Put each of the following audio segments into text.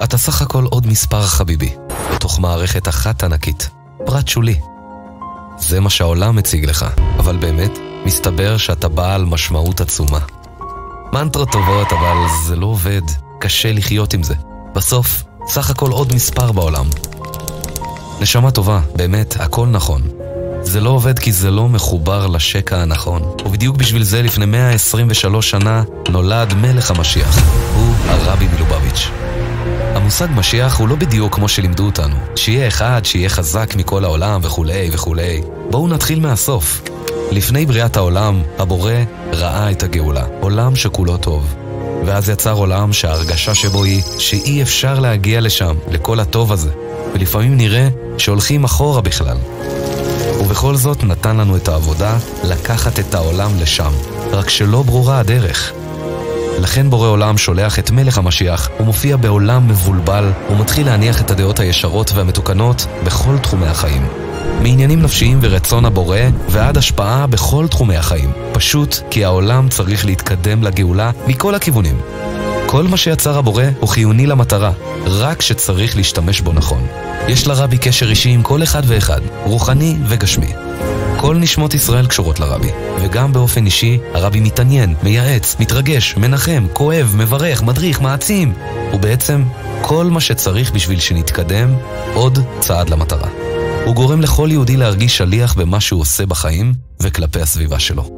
אתה סך הכל עוד מספר חביבי, בתוך מערכת אחת ענקית, פרט שולי. זה מה שהעולם מציג לך, אבל באמת, מסתבר שאתה בעל משמעות עצומה. מנטרות טובות, אבל זה לא עובד, קשה לחיות עם זה. בסוף, סך הכל עוד מספר בעולם. נשמה טובה, באמת, הכל נכון. זה לא עובד כי זה לא מחובר לשקע הנכון. ובדיוק בשביל זה לפני 123 שנה נולד מלך המשיח. הוא הרבי מלובביץ'. המושג משיח הוא לא בדיוק כמו שלימדו אותנו. שיהיה אחד, שיהיה חזק מכל העולם וכולי וכולי. בואו נתחיל מהסוף. לפני בריאת העולם, הבורא ראה את הגאולה. עולם שכולו טוב. ואז יצר עולם שההרגשה שבו היא שאי אפשר להגיע לשם, לכל הטוב הזה. ולפעמים נראה שהולכים אחורה בכלל. ובכל זאת נתן לנו את העבודה לקחת את העולם לשם, רק שלא ברורה הדרך. לכן בורא עולם שולח את מלך המשיח, הוא מופיע בעולם מבולבל, הוא מתחיל להניח את הדעות הישרות והמתוקנות בכל תחומי החיים. מעניינים נפשיים ורצון הבורא ועד השפעה בכל תחומי החיים. פשוט כי העולם צריך להתקדם לגאולה מכל הכיוונים. כל מה שיצר הבורא הוא חיוני למטרה, רק שצריך להשתמש בו נכון. יש לרבי קשר אישי עם כל אחד ואחד, רוחני וגשמי. כל נשמות ישראל קשורות לרבי, וגם באופן אישי הרבי מתעניין, מייעץ, מתרגש, מנחם, כואב, מברך, מדריך, מעצים. ובעצם כל מה שצריך בשביל שנתקדם עוד צעד למטרה. הוא גורם לכל יהודי להרגיש שליח במה שהוא עושה בחיים וכלפי הסביבה שלו.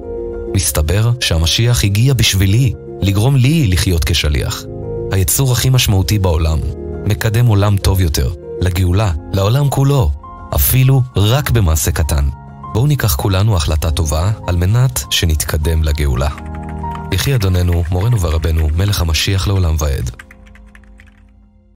מסתבר שהמשיח הגיע בשבילי, לגרום לי לחיות כשליח. היצור הכי משמעותי בעולם, מקדם עולם טוב יותר, לגאולה, לעולם כולו, אפילו רק במעשה קטן. בואו ניקח כולנו החלטה טובה על מנת שנתקדם לגאולה. יחי אדוננו, מורנו ורבנו, מלך המשיח לעולם ועד.